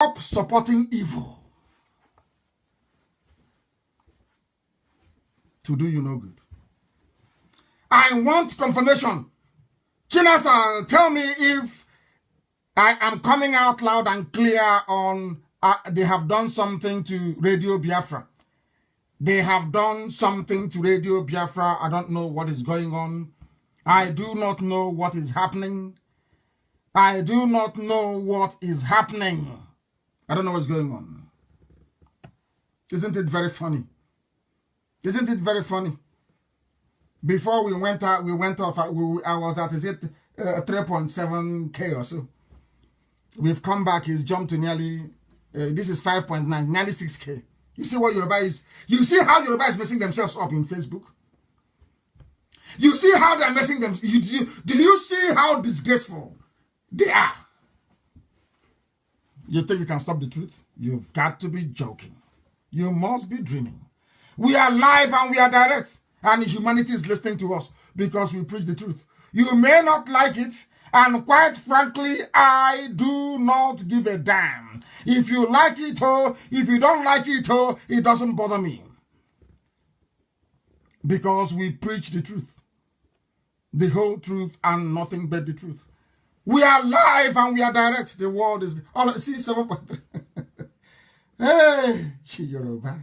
Stop supporting evil to do you no good. I want confirmation. Chinasa, tell me if I am coming out loud and clear on they have done something to Radio Biafra. They have done something to Radio Biafra. I don't know what is going on. I do not know what is happening. I do not know what is happening. I don't know what's going on. Isn't it very funny? Isn't it very funny? Before we went out, I was at, is it 3.7K or so? We've come back, he's jumped to nearly, this is 5.9, nearly 6K. You see what Yoruba is? You see how Yoruba is messing themselves up in Facebook? You see how they're messing them? Do you see how disgraceful they are? You think you can stop the truth? You've got to be joking. You must be dreaming. We are live and we are direct. And humanity is listening to us because we preach the truth. You may not like it. And quite frankly, I do not give a damn. If you like it or if you don't like it or it doesn't bother me. Because we preach the truth. The whole truth and nothing but the truth. We are live and we are direct. The world is... Oh, see, 7.3. Hey, Yoruba.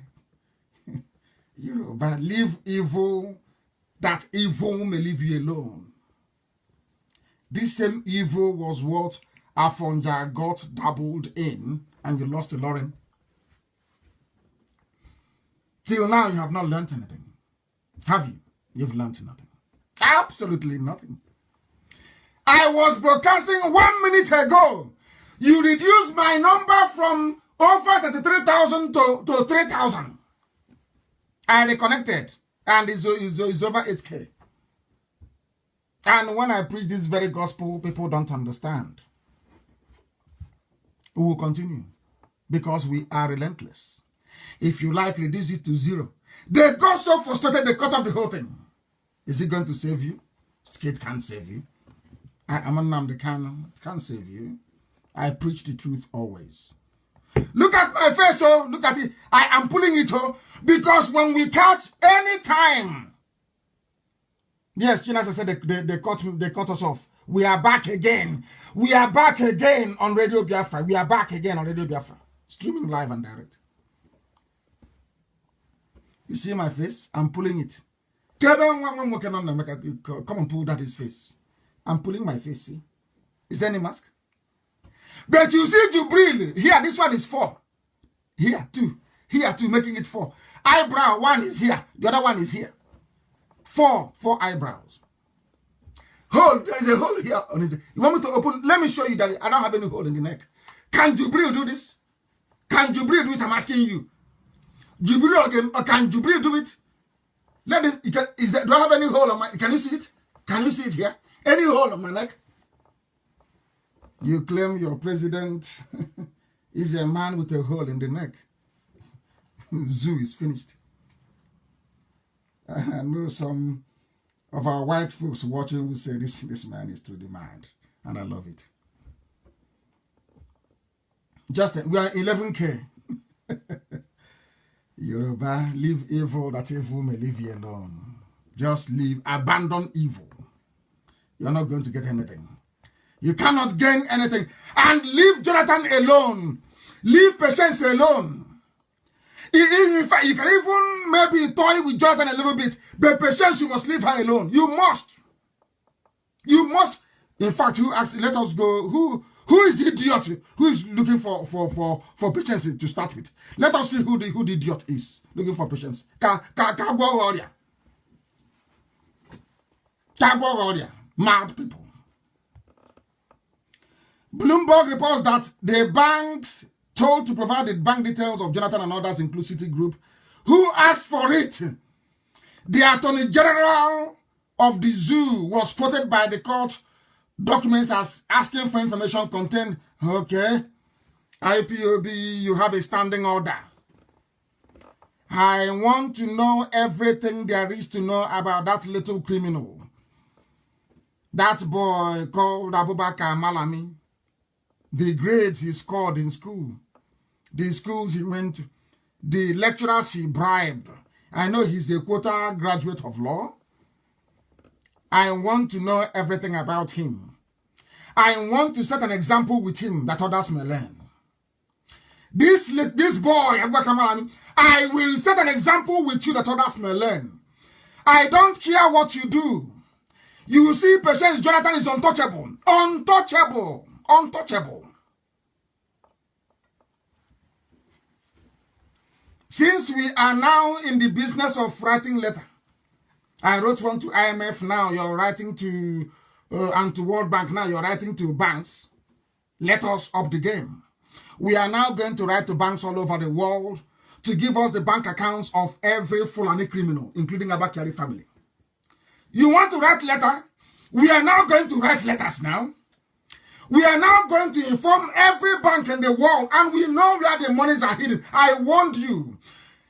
Yoruba, leave evil, that evil may leave you alone. This same evil was what Afonja got dabbled in and you lost to Lauren. Till now, you have not learned anything. Have you? You've learned nothing. Absolutely nothing. I was broadcasting 1 minute ago. You reduced my number from over 33,000 to 3,000. I reconnected, and it's over 8K. And when I preach this very gospel, people don't understand. We will continue, because we are relentless. If you like, reduce it to 0. They got so frustrated, they cut off the whole thing. Is it going to save you? Skate can't save you. I'm a Nnamdi Kanu. It can't save you. I preach the truth always. Look at my face, oh, look at it. I am pulling it, oh, because when we catch any time. Yes, Chinasa said they cut us off. We are back again. We are back again on Radio Biafra. We are back again on Radio Biafra. Streaming live and direct. You see my face? I'm pulling it. Come and pull that his face. I'm pulling my face, see? Is there any mask? But you see Jubril, here, this one is 4. Here, 2. Here, 2, making it 4. Eyebrow, 1 is here. The other one is here. 4 eyebrows. Hole, there is a hole here on his... You want me to open? Let me show you that I don't have any hole in the neck. Can Jubril do this? Can Jubril do it? I'm asking you. Jubril again, can Jubril do it? Let this, do I have any hole on my... Can you see it? Can you see it here? Any hole on my neck? You claim your president is a man with a hole in the neck. Zoo is finished. I know some of our white folks watching will say this man is too demand, and I love it. Just we are 11K. Yoruba, leave evil that evil may leave you alone. Just leave, abandon evil. You're not going to get anything. You cannot gain anything. And leave Jonathan alone. Leave Patience alone. In fact, you can even maybe toy with Jonathan a little bit. But Patience, you must leave her alone. You must. You must. In fact, let us go. Who is the idiot who is looking for Patience to start with? Let us see who the idiot is looking for Patience. Mad people. Bloomberg reports that the banks told to provide the bank details of Jonathan and others, including Citigroup, who asked for it. The Attorney General of the zoo was quoted by the court documents as asking for information contained. Okay, IPOB, you have a standing order. I want to know everything there is to know about that little criminal. That boy called Abubakar Malami. The grades he scored in school. the schools he went to, the lecturers he bribed. I know he's a quota graduate of law. I want to know everything about him. I want to set an example with him that others may learn. This boy, I will set an example with you that others may learn. I don't care what you do. You see, Patience Jonathan is untouchable. Untouchable. Untouchable. Since we are now in the business of writing letter, I wrote one to IMF, now you're writing to, and to World Bank, now you're writing to banks. Let us up the game. We are now going to write to banks all over the world to give us the bank accounts of every Fulani criminal, including Abakari family. You want to write letter? We are now going to write letters now. We are now going to inform every bank in the world, and we know where the monies are hidden. I warned you.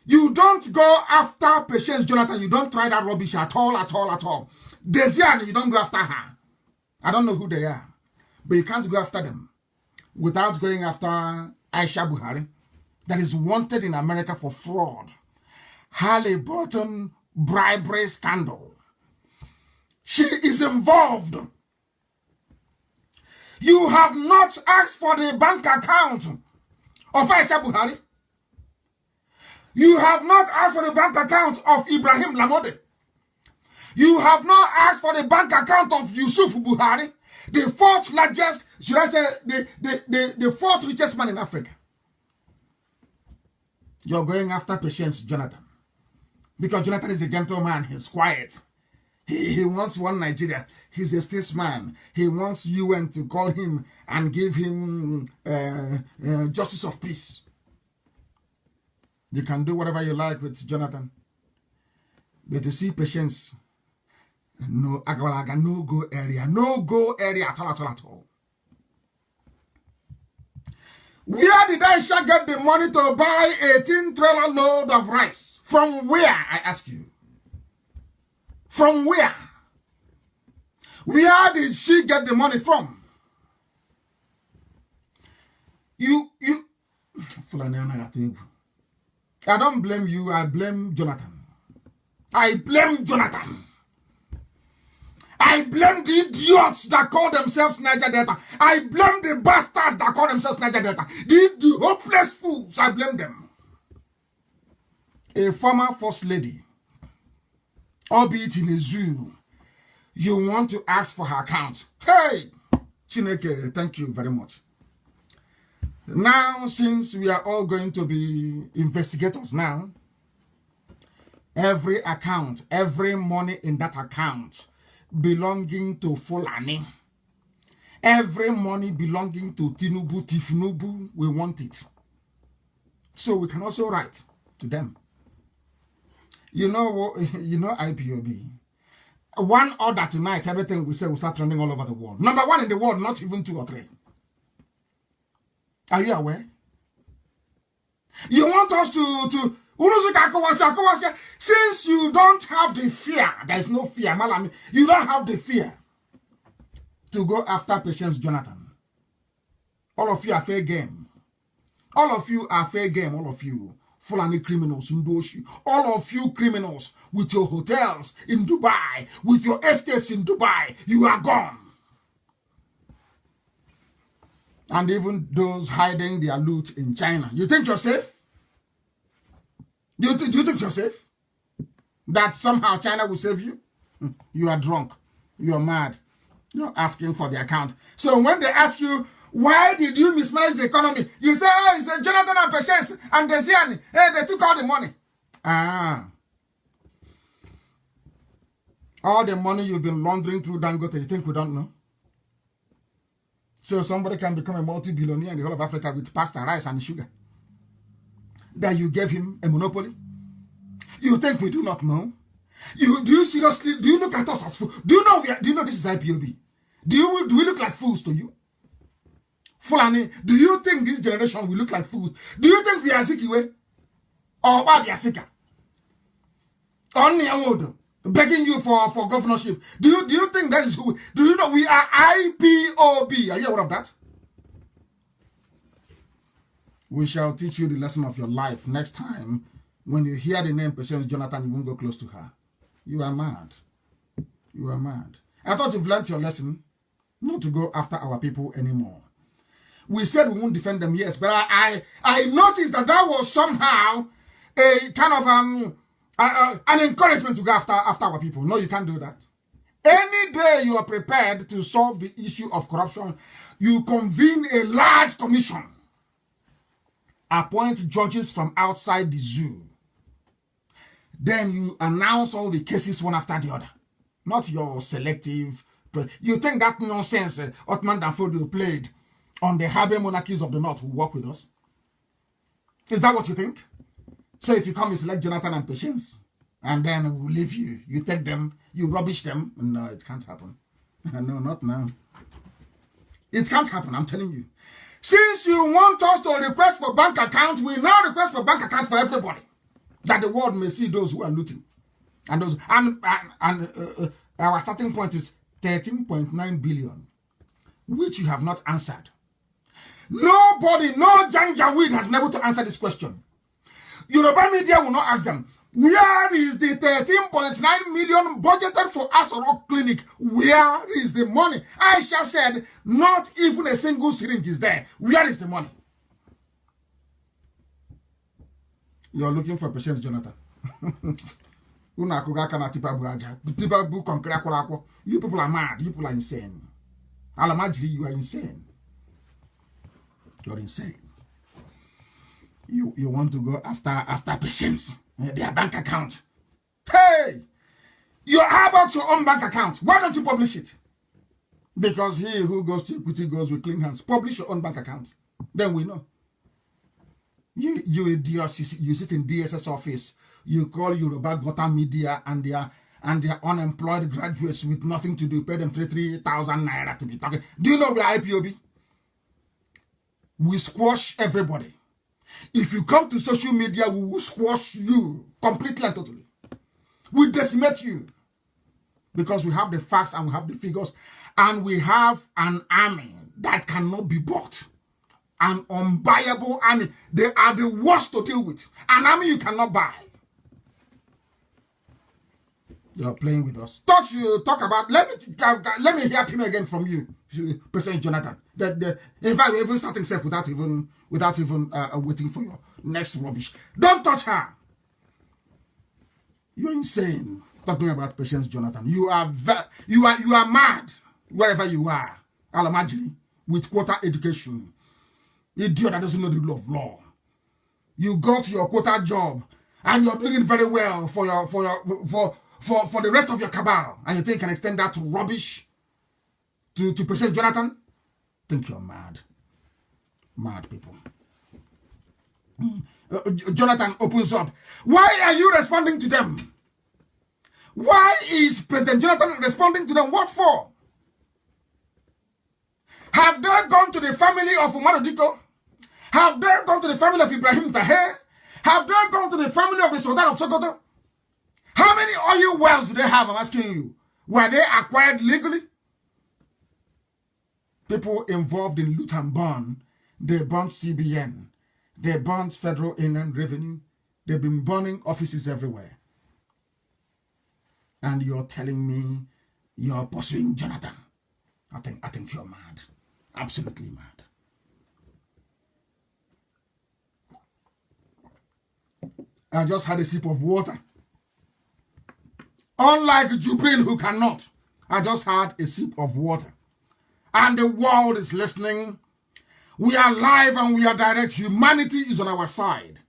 You don't go after Patience Jonathan. You don't try that rubbish at all, at all, at all. Desian, you don't go after her. I don't know who they are, but you can't go after them without going after Aisha Buhari, that is wanted in America for fraud. Halliburton bribery scandal. She is involved. You have not asked for the bank account of Aisha Buhari. You have not asked for the bank account of Ibrahim Lamode. You have not asked for the bank account of Yusuf Buhari, the fourth largest, should I say, the fourth richest man in Africa. You're going after Patience Jonathan. Because Jonathan is a gentleman, he's quiet. He wants one Nigeria. He's a statesman. He wants UN to call him and give him justice of peace. You can do whatever you like with Jonathan. But to see Patience, no Agalaga, no go area. No go area at all, at all, at all. Where did Aisha get the money to buy 18-trailer load of rice? From where, I ask you? From where? Where did she get the money from? I don't blame you, I blame Jonathan. I blame Jonathan. I blame the idiots that call themselves Niger Delta. I blame the bastards that call themselves Niger Delta. The hopeless fools, I blame them. A former first lady, albeit in a zoo, you want to ask for her account. Hey, Chineke, thank you very much. Now, since we are all going to be investigators now, every account, every money in that account belonging to Fulani, every money belonging to Tinubu, Tifnubu, we want it. So we can also write to them. You know IPOB. One order tonight, everything we say will start trending all over the world. Number one in the world, not even 2 or 3. Are you aware? You want us to since you don't have the fear, there is no fear, Malami, you don't have the fear to go after Patience Jonathan. All of you are fair game. All of you are fair game, all of you. Fulani criminals, Ndoshi. All of you criminals with your hotels in Dubai, with your estates in Dubai, you are gone. And even those hiding their loot in China. You think you're safe? Do you think you're safe? That somehow China will save you? You are drunk. You're mad. You're asking for the account. So when they ask you, why did you mismanage the economy? You say, oh, it's Jonathan and Patience and Desiani. Hey, they took all the money. Ah. All the money you've been laundering through Dangote, you think we don't know? So somebody can become a multi-billionaire in the whole of Africa with pasta, rice, and sugar. That you gave him a monopoly? You think we do not know? Do you seriously, do you look at us as fools? Do you know this is IPOB? Do we look like fools to you? Fulani, do you think this generation will look like fools? Do you think we are Zikiwe? Or Wabiasika? Or Niamodo? Begging you for governorship. Do you think that is who? Do you know we are IPOB? Are you aware of that? We shall teach you the lesson of your life next time. When you hear the name Patience Jonathan, you won't go close to her. You are mad. You are mad. I thought you've learned your lesson not to go after our people anymore. We said we won't defend them, yes, but I noticed that was somehow a kind of an encouragement to go after our people. No, you can't do that. Any day you are prepared to solve the issue of corruption, you convene a large commission, appoint judges from outside the zoo. Then you announce all the cases one after the other. Not your selective. You think that nonsense Ottoman Danfodio played on the Habe monarchies of the North will work with us? Is that what you think? So if you come and select Jonathan and Patience, and then we'll leave you, you take them, you rubbish them. No, it can't happen. No, not now. It can't happen, I'm telling you. Since you want us to request for bank account, we now request for bank account for everybody, that the world may see those who are looting. And those our starting point is 13.9 billion, which you have not answered. Nobody, no Janjaweed has been able to answer this question. Yoruba media will not ask them, where is the 13.9 million budgeted for Aso Clinic? Where is the money? Aisha said, not even a single syringe is there. Where is the money? You're looking for Patience Jonathan. You people are mad. You people are insane. Alamajri, you are insane. You're insane. You want to go after Patience, their bank account. Hey, how about your own bank account? Why don't you publish it? Because he who goes to equity goes with clean hands. Publish your own bank account. Then we know. You idiots, you sit in DSS office. You call Yoruba Gota Media and their unemployed graduates with nothing to do. Pay them 3,000 naira to be talking. Do you know we are IPOB? We squash everybody. If you come to social media, we will squash you completely and totally. We decimate you. Because we have the facts and we have the figures. And we have an army that cannot be bought. An unbuyable army. They are the worst to deal with. An army you cannot buy. You're playing with us. Talk about. Let me hear Pino again from you, President Jonathan. In fact, we're even starting self without even waiting for your next rubbish. Don't touch her. You're insane. Talking about Patience Jonathan. You are mad wherever you are. Alamajiri with quota education. Idiot that doesn't know the rule of law. You got your quota job and you're doing very well for the rest of your cabal, and you think you can extend that to rubbish to Patience Jonathan? Think you're mad. Mad people. Jonathan opens up. Why are you responding to them? Why is President Jonathan responding to them? What for? Have they gone to the family of Umaru Diko? Have they gone to the family of Ibrahim Taher? Have they gone to the family of the Sultan of Sokoto? How many oil wells do they have? I'm asking you. Were they acquired legally? People involved in loot and burn, they burnt CBN. They burnt Federal Inland Revenue. They've been burning offices everywhere. And you're telling me you're pursuing Jonathan. I think you're mad. Absolutely mad. I just had a sip of water. Unlike Jubril who cannot. I just had a sip of water. And the world is listening. We are live and we are direct. Humanity is on our side.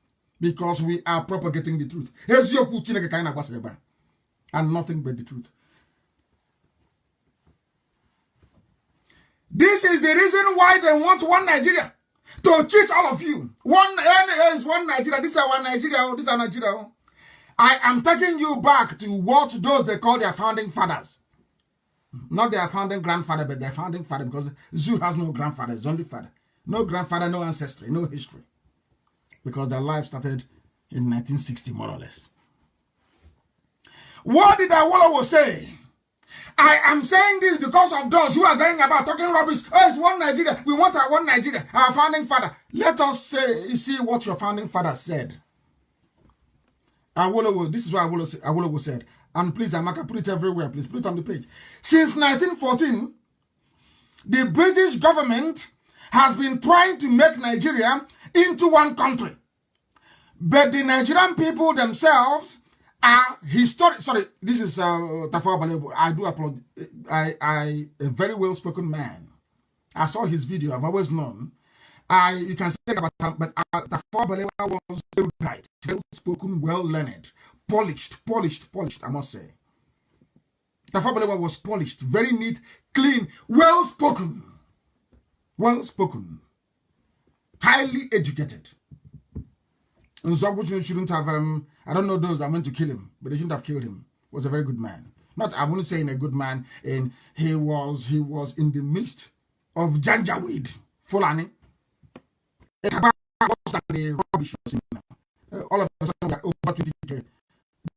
Because we are propagating the truth. And nothing but the truth. This is the reason why they want one Nigeria. To cheat all of you. One is one Nigeria. This is one Nigeria. This is Nigeria. I am taking you back to what those they call their founding fathers. Not their founding grandfather, but their founding father, because Zoo has no grandfather, it's only father. No grandfather, no ancestry, no history. Because their life started in 1960, more or less. What did Awolowo say? I am saying this because of those who are going about talking rubbish. Oh, it's one Nigeria. We want our one Nigeria. Our founding father. Let us see what your founding father said. This is what Awolowo said. And please, Amaka, put it everywhere. Please put it on the page. Since 1914, the British government has been trying to make Nigeria into one country. But the Nigerian people themselves are historic. Sorry, this is Tafawa Balewa. I do apologize. I a very well-spoken man. I saw his video. I've always known. You can say about him, but Tafawa Balewa was very bright, well-spoken, well-learned, polished, I must say. Tafawa Balewa was polished, very neat, clean, well-spoken, highly educated. And so shouldn't have, I don't know those that meant to kill him, but they shouldn't have killed him. He was a very good man. Not, I wouldn't say in a good man, and he was in the midst of Janjaweed, Fulani. The rubbish was in all of a sudden over 20k.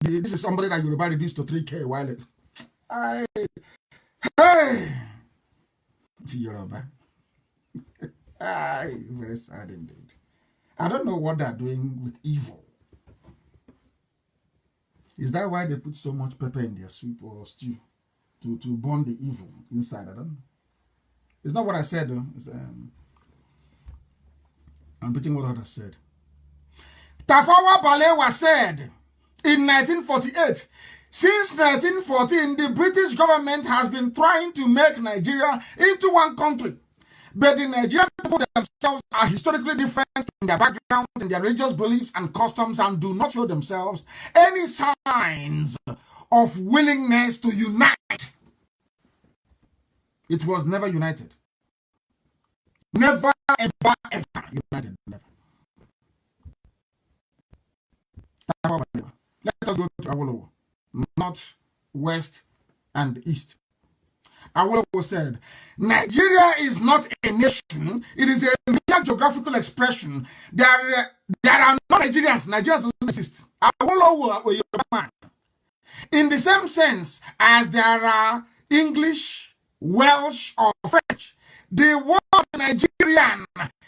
This is somebody that Yoruba reduced to 3k while hey Yoruba. Very sad indeed. I don't know what they're doing with evil. Is that why they put so much pepper in their soup or stew? To burn the evil inside? I don't know. It's not what I said though. It's, I'm repeating what others said. Tafawa Balewa said in 1948, since 1914, the British government has been trying to make Nigeria into one country. But the Nigerian people themselves are historically different in their backgrounds, in their religious beliefs and customs, and do not show themselves any signs of willingness to unite. It was never united. Never, ever, ever united. Never. Let us go to Awolowo. North, West, and East. Awolowo said, Nigeria is not a nation. It is a mere geographical expression. There are no Nigerians. Nigerians doesn't exist. Awolowo, a Yoruba man. In the same sense as there are English, Welsh, or French, the word Nigerian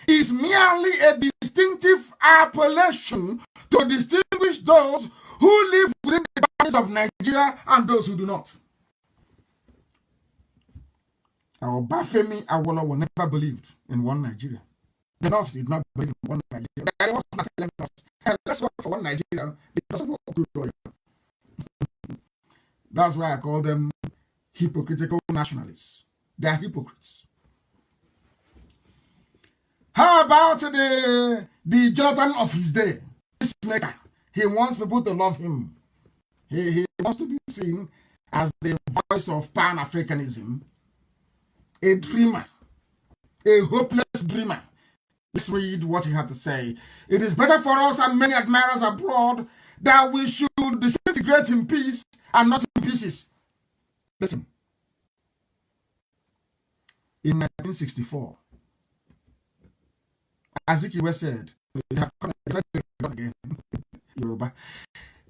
is merely a distinctive appellation to distinguish those who live within the boundaries of Nigeria and those who do not. Our Bafemi Awolowo never believed in one Nigeria. The North did not believe in one Nigeria. They was not telling us, hey, let's work for one Nigeria because of what we do. That's why I call them hypocritical nationalists. They are hypocrites. How about the Jonathan of his day? This maker. He wants people to love him. He wants to be seen as the voice of Pan-Africanism. A dreamer. A hopeless dreamer. Let's read what he had to say. It is better for us and many admirers abroad that we should disintegrate in peace and not in pieces. Listen. In 1964, Azikiwe said, again, Yoruba.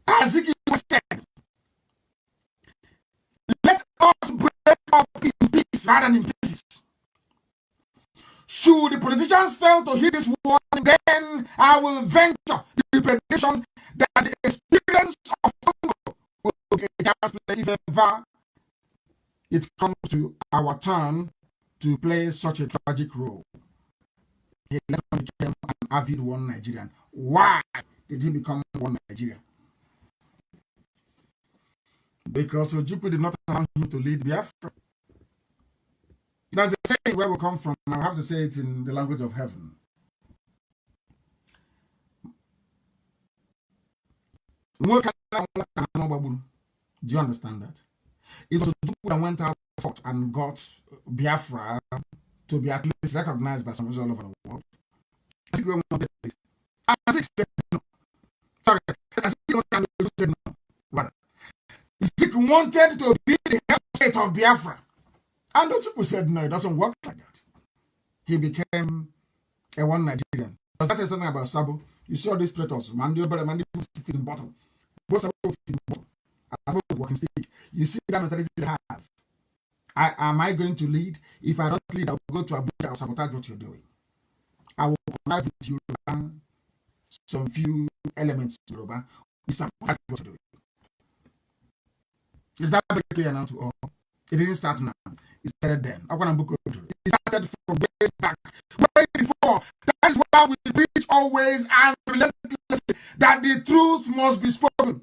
Azikiwe said, let us break up in peace rather than in pieces. Should the politicians fail to heed this warning, then I will venture the prediction that the experience of Congo will be a chance if ever it comes to our turn to play such a tragic role. He became an avid one Nigerian. Why did he become one Nigerian? Because Ojukwu did not allow him to lead Biafra. There's a saying where we come from, and I have to say it in the language of heaven. Do you understand that? It was Ojukwu that went out and got Biafra to be at least recognized by some people all over the world. Azikiwe wanted this. Azikiwe said no. Sorry, Azikiwe said no. Rather, Azikiwe wanted to be the head state of Biafra. And Ojukwu said no, it doesn't work like that. He became a one Nigerian. Was that something about Sabo? You saw these traitors, Mandi sitting in bottom. Both Sabo sitting in bottom. As well walking stick. You see that mentality they have. Am I going to lead? If I don't lead, I will go to Abuja, I'll sabotage what you're doing. I will connive with you, some few elements, Yoruba, we sabotage what you're doing. Is that very clear now to all? It didn't start now. It started then. It started from way back, way before. That is why we preach always and relentlessly that the truth must be spoken.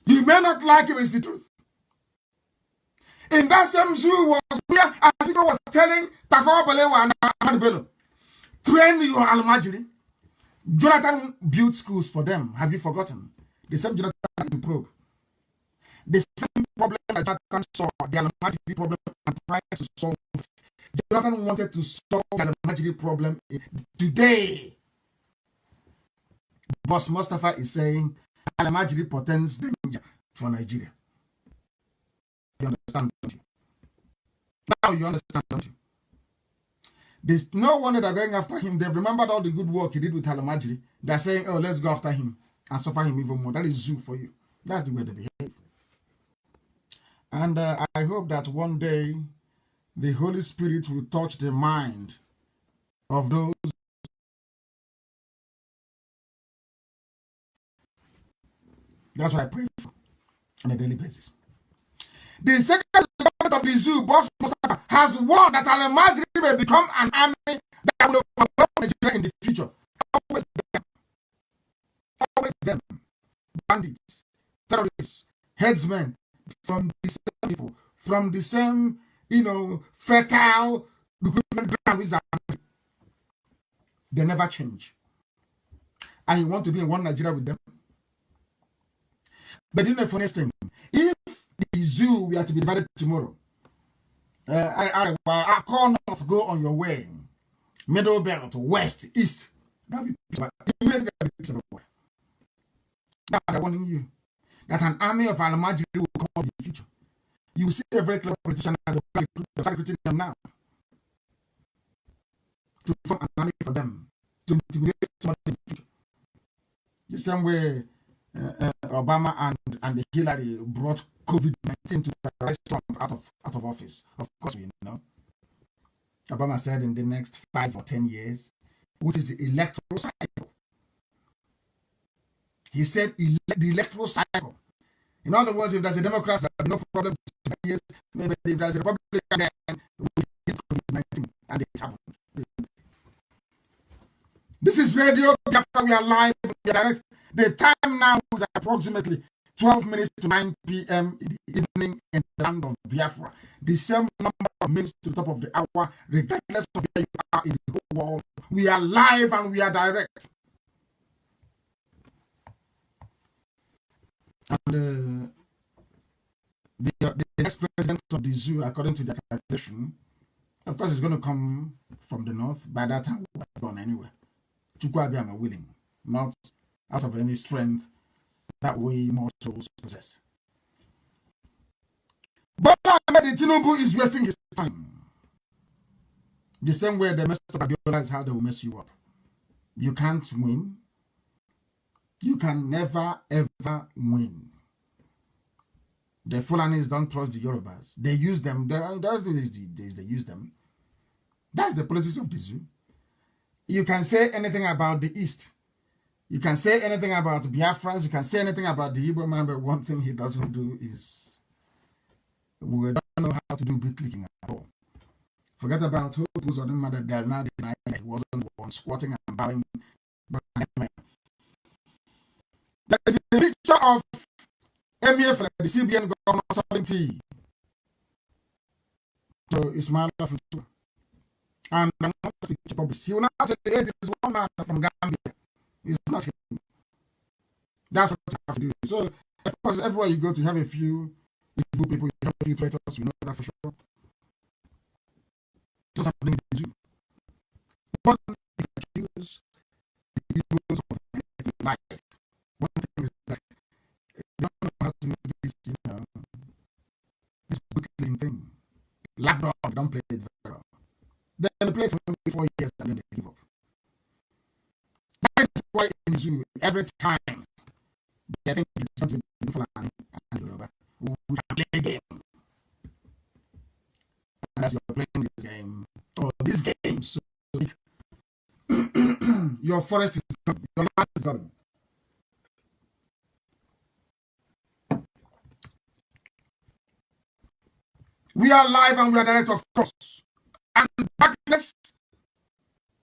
You may not like it, it's the truth. In that same zoo was where Asiko was telling Tafawa Balewa and Ahmad Bello, train your Almajiri. Jonathan built schools for them. Have you forgotten? The same Jonathan to probe. The same problem that Jonathan saw, the Almajiri problem, and tried to solve it. Jonathan wanted to solve the Almajiri problem today. Boss Mustafa is saying Almajiri portends danger for Nigeria. You understand, don't you? Now you understand, don't you? There's no wonder they're going after him. They've remembered all the good work he did with Almajiri. They're saying, oh, let's go after him and suffer him even more. That is zoo for you. That's the way they behave. And I hope that one day the Holy Spirit will touch the mind of those. That's what I pray for on a daily basis. The second government of the zoo, Boss Mustafa, has warned that Almajiri may become an army that will overwhelm Nigeria in the future. Always them. Always them. Bandits, terrorists, headsmen, from the same people, from the same, fertile recruitment ground. They never change. And you want to be in one Nigeria with them? But you know the funniest thing, if the zoo we are to be divided tomorrow, I call not to go on your way, middle belt, west, east. That will be everywhere. Now I'm warning you that an army of Almajiri will come up in the future. You will see a very clever politician and start recruiting them now to form an army for them to intimidate somebody in the future. The same way Obama and Hillary brought COVID-19 to arrest Trump out of office. Of course, we know. Obama said in the next 5 or 10 years, which is the electoral cycle. He said the electoral cycle. In other words, if there's a Democrat, there's no problem. Years, maybe if there's a Republican, then we get COVID-19, and it happened. This is Radio Biafra. We are live. We are direct. The time now is approximately 12 minutes to 9 p.m. in the evening in the land of Biafra. The same number of minutes to the top of the hour, regardless of where you are in the whole world. We are live and we are direct. And the next president of the zoo, according to the calculation, of course, is going to come from the north. By that time, we'll have gone anywhere. Chukwuabiam are willing, not out of any strength that we mortals possess. But Tinubu is wasting his time. The same way they messed up Abiola is how they will mess you up. You can't win. You can never, ever win. The Fulanis don't trust the Yorubas. They use them. They use them. That's the politics of the zoo. You can say anything about the East. You can say anything about Biafrans. You can say anything about the Igbo man, but one thing he doesn't do is we don't know how to do bootlicking at all. Forget about who was on the matter. They're now denying that he wasn't the one squatting and bowing. There is a picture of MEF, the CBN governor, 70. So Ismail Afutu. And I'm not picture published. He will not say it is one man from Gambia. It's not him. That's what you have to do. So, of course, everywhere you go to, you have a few evil people, you have a few traitors, we know that for sure. What's happening in the zoo? One thing accuse the evils of life. One thing is that you don't know how to do this, this bootling thing. Lapdog don't play it very well. They play for 4 years and then they give up. That is why in the zoo, every time they think it's going to be Fulani, and your forest is going, your land is going. We are live and we are direct, of course. And darkness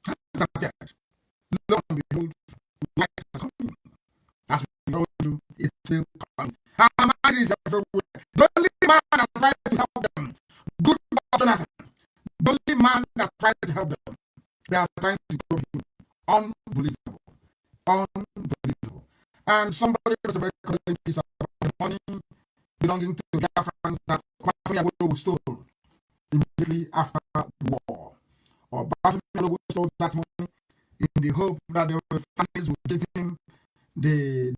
has appeared. Lo and behold, light has come. As we told you, it will come. And man is everywhere. The only man that tries to help them, good Jonathan, the only man that tries to help them, they are trying to go him. Unbelievable. Unbelievable. And somebody was very calling piece about the money belonging to BIAFRANS that Bafemi stole immediately after the war. Or Bafemi stole that money in the hope that the families would give him the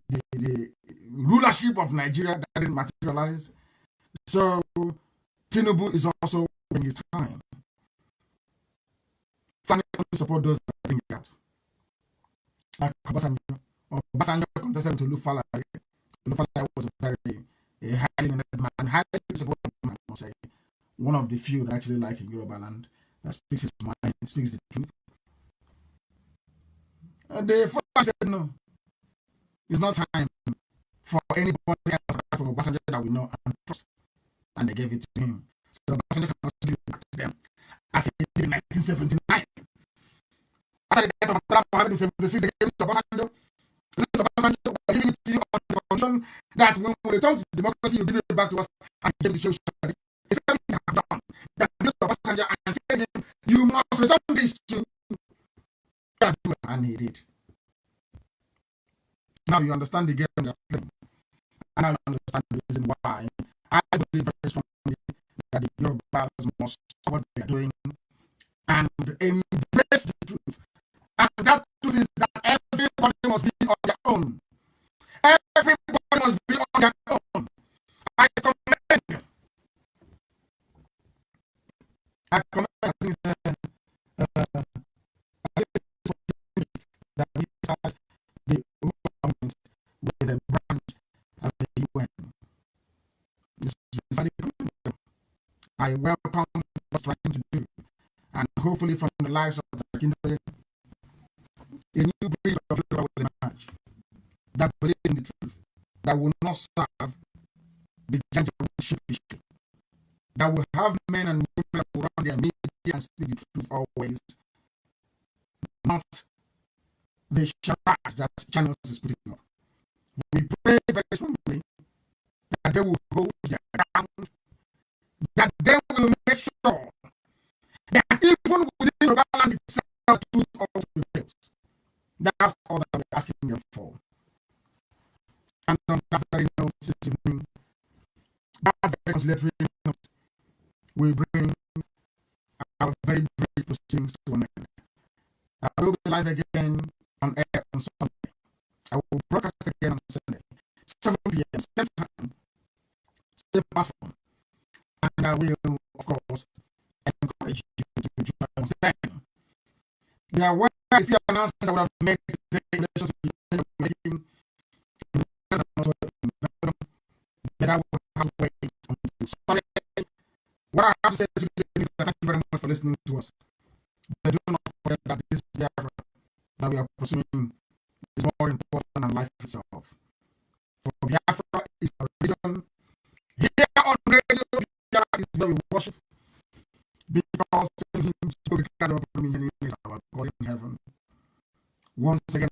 rulership of Nigeria that didn't materialize. So Tinubu is also wasting his time. Family support those that bring it out. Like Obasanjo contested to Lufala. Lufala was a very highly man, highly supported man, I must say. One of the few that actually like in Yoruba land, that speaks his mind, speaks the truth. And the father said no. It's not time for anybody else from Obasanjo that we know and trust. And they gave it to him. So Obasanjo can also give it back to them as he did in 1979. After the death of Mohamed in 1976, they gave it to Obasanjo. Obasanjo was giving it to you on the condition that when we return to democracy, you give it back to us and give the show. It's something you have done. That gives to Obasanjo and said to him, you must return this to. And he did. Now you understand the game they're playing. And now you understand the reason why I believe very strongly that the Yorubas must stop what they are doing and embrace the truth. And that truth is that everybody must be on their own. Everybody must be on their own. I commend things that we start the government with a branch of the UN. This is I welcome what's trying to do, and hopefully from the lives of the Kindle, a new breed of people will emerge that believe in the truth, that will not serve the giant of sheep, that will have men and women that will run their media and speak the truth always, not the charade that channels is putting up. We pray very strongly that they will hold their ground, that they will make sure that even within Yoruba land itself, truth also prevails. That's all that we're asking them for. And on that very note this evening, that very conciliatory note, we bring our very brief proceedings to an end. I will be live again on air on Sunday. I will broadcast again on Sunday, 7 p.m. same time, same platform. And I will, of course, encourage you to join us then. There were a few announcements I would have made today in relation to the making, but I will have to wait until Sunday. What I have to say to you is thank you very much for listening to us. But do not forget that this Biafra that we are pursuing is more important than life itself. For Biafra is a religion. Here on radio, Biafra is where we worship. Because him to God in heaven. Once again,